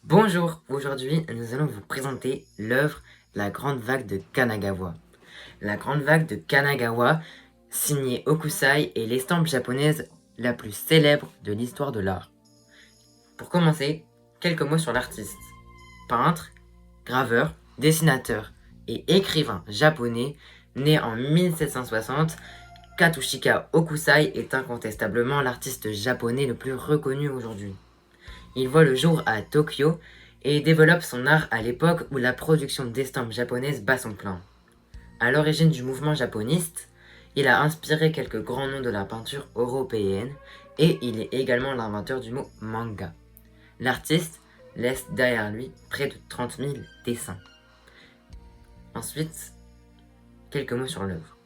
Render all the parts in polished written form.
Bonjour, aujourd'hui nous allons vous présenter l'œuvre La Grande Vague de Kanagawa. La Grande Vague de Kanagawa, signée Hokusai, est l'estampe japonaise la plus célèbre de l'histoire de l'art. Pour commencer, quelques mots sur l'artiste. Peintre, graveur, dessinateur et écrivain japonais, né en 1760, Katsushika Hokusai est incontestablement l'artiste japonais le plus reconnu aujourd'hui. Il voit le jour à Tokyo et développe son art à l'époque où la production d'estampes japonaises bat son plein. À l'origine du mouvement japoniste, il a inspiré quelques grands noms de la peinture européenne et il est également l'inventeur du mot manga. L'artiste laisse derrière lui près de 30 000 dessins. Ensuite, quelques mots sur l'œuvre.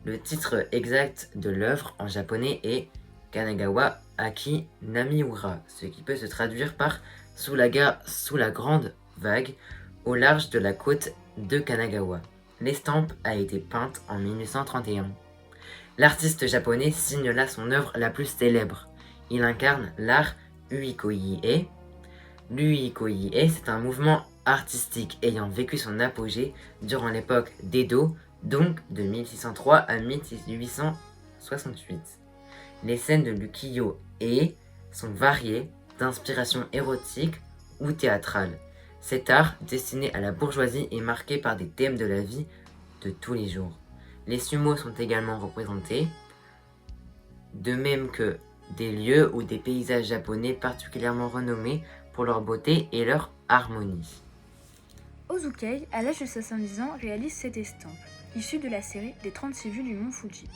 Le titre exact de l'œuvre en japonais est Kanagawa Aki Namiura, ce qui peut se traduire par sous la grande vague au large de la côte de Kanagawa. L'estampe a été peinte en 1831. L'artiste japonais signe là son œuvre la plus célèbre. Il incarne l'art ukiyo-e. L'ukiyo-e, c'est un mouvement artistique ayant vécu son apogée durant l'époque d'Edo, donc de 1603 à 1868. Les scènes de l'ukiyo-e sont variées, d'inspiration érotique ou théâtrale. Cet art, destiné à la bourgeoisie, est marqué par des thèmes de la vie de tous les jours. Les sumo sont également représentés, de même que des lieux ou des paysages japonais particulièrement renommés pour leur beauté et leur harmonie. Ozukei, à l'âge de 70 ans, réalise cette estampe, issue de la série des 36 vues du mont Fuji.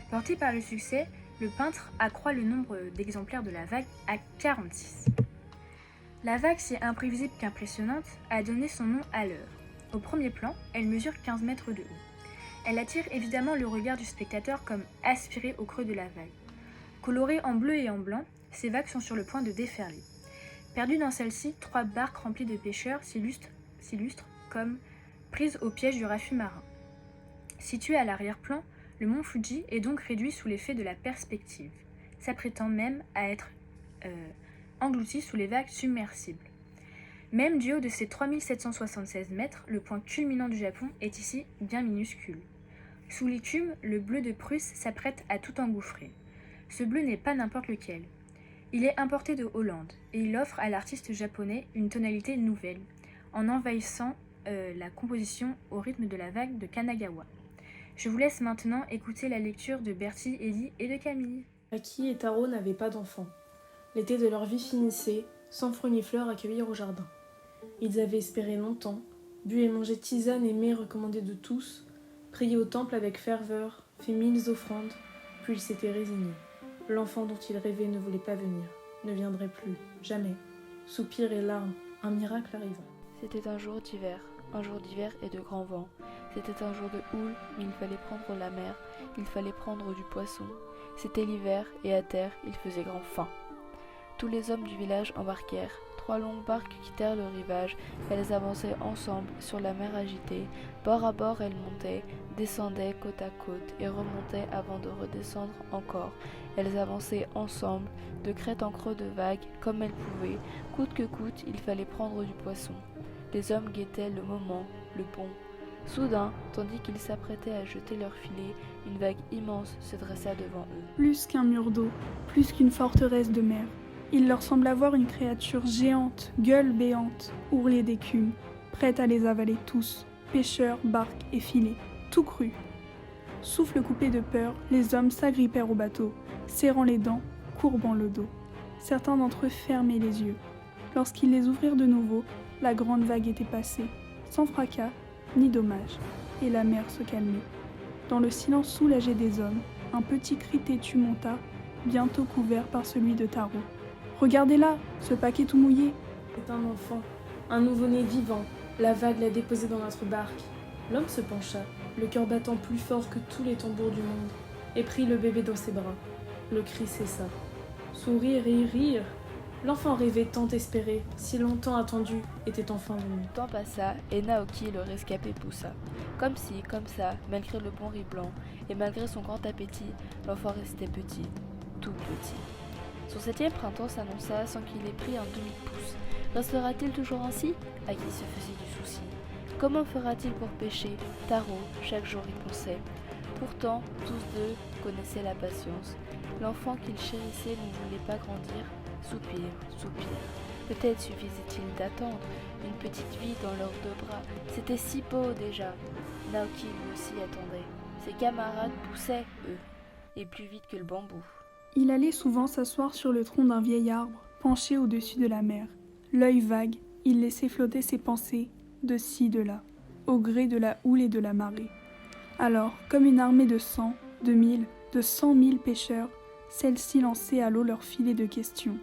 Porté par le succès, le peintre accroît le nombre d'exemplaires de la vague à 46. La vague, si imprévisible qu'impressionnante, a donné son nom à l'œuvre. Au premier plan, elle mesure 15 mètres de haut. Elle attire évidemment le regard du spectateur comme aspirée au creux de la vague. Colorées en bleu et en blanc, ces vagues sont sur le point de déferler. Perdues dans celle-ci, 3 barques remplies de pêcheurs s'illustrent comme prises au piège du raffut marin. Situé à l'arrière-plan, le mont Fuji est donc réduit sous l'effet de la perspective, s'apprêtant même à être englouti sous les vagues submersibles. Même du haut de ses 3776 mètres, le point culminant du Japon est ici bien minuscule. Sous l'écume, le bleu de Prusse s'apprête à tout engouffrer. Ce bleu n'est pas n'importe lequel. Il est importé de Hollande et il offre à l'artiste japonais une tonalité nouvelle, en envahissant la composition au rythme de la vague de Kanagawa. Je vous laisse maintenant écouter la lecture de Bertie, Ellie et de Camille. Aki et Taro n'avaient pas d'enfants. L'été de leur vie finissait, sans fruits ni fleurs à cueillir au jardin. Ils avaient espéré longtemps, bu et mangé tisane et mets recommandés de tous, prié au temple avec ferveur, fait 1000 offrandes, puis ils s'étaient résignés. L'enfant dont ils rêvaient ne voulait pas venir, ne viendrait plus, jamais. Soupirs et larmes, un miracle arriva. C'était un jour d'hiver et de grand vent. C'était un jour de houle, mais il fallait prendre la mer, il fallait prendre du poisson. C'était l'hiver, et à terre, il faisait grand faim. Tous les hommes du village embarquèrent. 3 longues barques quittèrent le rivage. Elles avançaient ensemble sur la mer agitée. Bord à bord, elles montaient, descendaient côte à côte et remontaient avant de redescendre encore. Elles avançaient ensemble, de crête en creux de vague, comme elles pouvaient. Coûte que coûte, il fallait prendre du poisson. Les hommes guettaient le moment, le bon. Soudain, tandis qu'ils s'apprêtaient à jeter leurs filets, une vague immense se dressa devant eux. Plus qu'un mur d'eau, plus qu'une forteresse de mer. Il leur sembla voir une créature géante, gueule béante, ourlée d'écume, prête à les avaler tous, pêcheurs, barques et filets, tout cru. Souffle coupé de peur, les hommes s'agrippèrent au bateau, serrant les dents, courbant le dos. Certains d'entre eux fermaient les yeux. Lorsqu'ils les ouvrirent de nouveau, la grande vague était passée, sans fracas ni dommage, et la mer se calmait. Dans le silence soulagé des hommes, un petit cri têtu monta, bientôt couvert par celui de Taro. « Regardez-là, ce paquet tout mouillé !» C'est un enfant, un nouveau-né vivant. La vague l'a déposé dans notre barque. L'homme se pencha, le cœur battant plus fort que tous les tambours du monde, et prit le bébé dans ses bras. Le cri cessa. Sourire et rire. L'enfant rêvé tant espéré, si longtemps attendu, était enfin venu. Le temps passa et Naoki, le rescapé, poussa. Comme si, comme ça, malgré le bon riz blanc et malgré son grand appétit, l'enfant restait petit, tout petit. Son 7e printemps s'annonça sans qu'il ait pris un demi-pouce. Restera-t-il toujours ainsi? Aki se faisait du souci. Comment fera-t-il pour pêcher? Taro, chaque jour y pensait. Pourtant, tous deux connaissaient la patience. L'enfant qu'il chérissait ne voulait pas grandir. Soupir, soupir. Peut-être suffisait-il d'attendre une petite vie dans leurs deux bras. C'était si beau déjà. Naoki lui aussi attendait. Ses camarades poussaient, eux, et plus vite que le bambou. Il allait souvent s'asseoir sur le tronc d'un vieil arbre, penché au-dessus de la mer. L'œil vague, il laissait flotter ses pensées, de ci, de là, au gré de la houle et de la marée. Alors, comme une armée de 100, de 1000, de 100 000 pêcheurs, celle-ci lançait à l'eau leur filet de questions.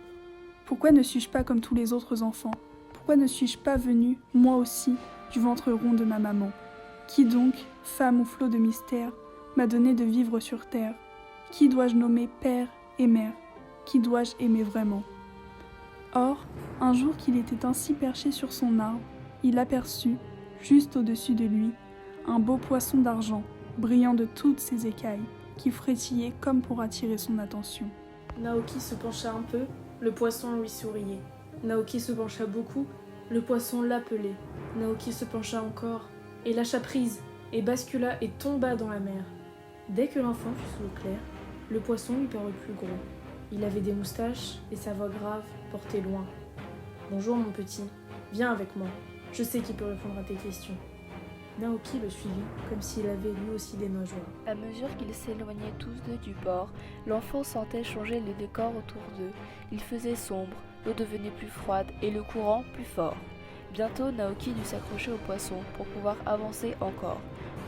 Pourquoi ne suis-je pas comme tous les autres enfants? Pourquoi ne suis-je pas venu, moi aussi, du ventre rond de ma maman? Qui donc, femme ou flot de mystère, m'a donné de vivre sur terre? Qui dois-je nommer père et mère? Qui dois-je aimer vraiment? Or, un jour qu'il était ainsi perché sur son arbre, il aperçut, juste au-dessus de lui, un beau poisson d'argent, brillant de toutes ses écailles, qui frétillait comme pour attirer son attention. Naoki se pencha un peu, le poisson lui souriait. Naoki se pencha beaucoup, le poisson l'appelait. Naoki se pencha encore, et lâcha prise, et bascula et tomba dans la mer. Dès que l'enfant fut sous l'eau claire, le poisson lui parut plus gros. Il avait des moustaches, et sa voix grave portait loin. « Bonjour mon petit, viens avec moi, je sais qui peut répondre à tes questions. » Naoki le suivit, comme s'il avait lui aussi des nageoires. À mesure qu'ils s'éloignaient tous deux du bord, l'enfant sentait changer le décor autour d'eux. Il faisait sombre, l'eau devenait plus froide et le courant plus fort. Bientôt, Naoki dut s'accrocher au poisson pour pouvoir avancer encore.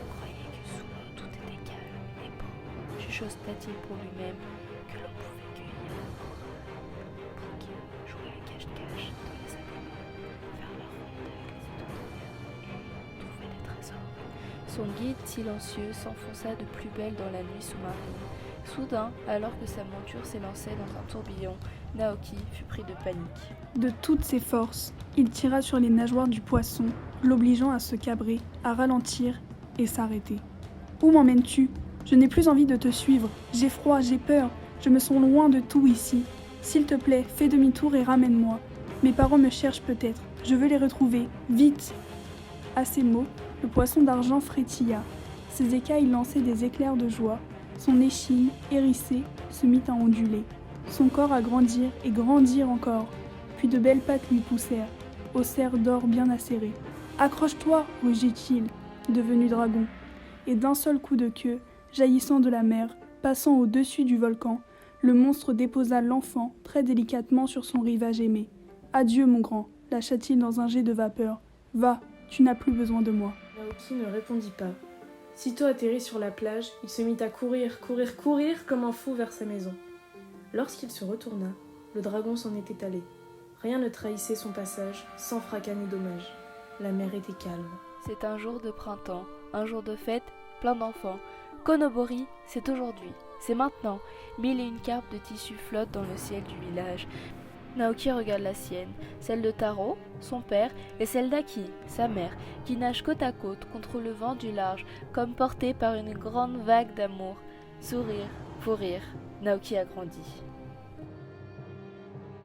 On croyait que sous l'eau tout était calme et beau, chuchota-t-il pour lui-même, que l'on pouvait cueillir pour qu'il jouait à cache-cache dans les aliments, faire la ronde avec les étoiles et trouver des trésors. Son guide silencieux s'enfonça de plus belle dans la nuit sous-marine. Soudain, alors que sa monture s'élançait dans un tourbillon, Naoki fut pris de panique. De toutes ses forces, il tira sur les nageoires du poisson, l'obligeant à se cabrer, à ralentir et s'arrêter. « Où m'emmènes-tu? Je n'ai plus envie de te suivre. J'ai froid, j'ai peur. Je me sens loin de tout ici. S'il te plaît, fais demi-tour et ramène-moi. Mes parents me cherchent peut-être. Je veux les retrouver. Vite !» À ces mots, le poisson d'argent frétilla. Ses écailles lançaient des éclairs de joie. Son échine, hérissée, se mit à onduler. Son corps à grandir et grandir encore. Puis de belles pattes lui poussèrent, au cerf d'or bien acéré. « Accroche-toi » rugit-il, devenu dragon. Et d'un seul coup de queue, jaillissant de la mer, passant au-dessus du volcan, le monstre déposa l'enfant très délicatement sur son rivage aimé. « Adieu, mon grand » lâcha-t-il dans un jet de vapeur. « Va, tu n'as plus besoin de moi. » Naoki ne répondit pas. Sitôt atterri sur la plage, il se mit à courir comme un fou vers sa maison. Lorsqu'il se retourna, le dragon s'en était allé. Rien ne trahissait son passage, sans fracas ni dommage. La mer était calme. C'est un jour de printemps, un jour de fête, plein d'enfants. Konobori, c'est aujourd'hui, c'est maintenant. 1001 carpes de tissu flottent dans le ciel du village. Naoki regarde la sienne, celle de Taro, son père, et celle d'Aki, sa mère, qui nagent côte à côte contre le vent du large, comme portés par une grande vague d'amour. Sourire, fou rire, Naoki a grandi.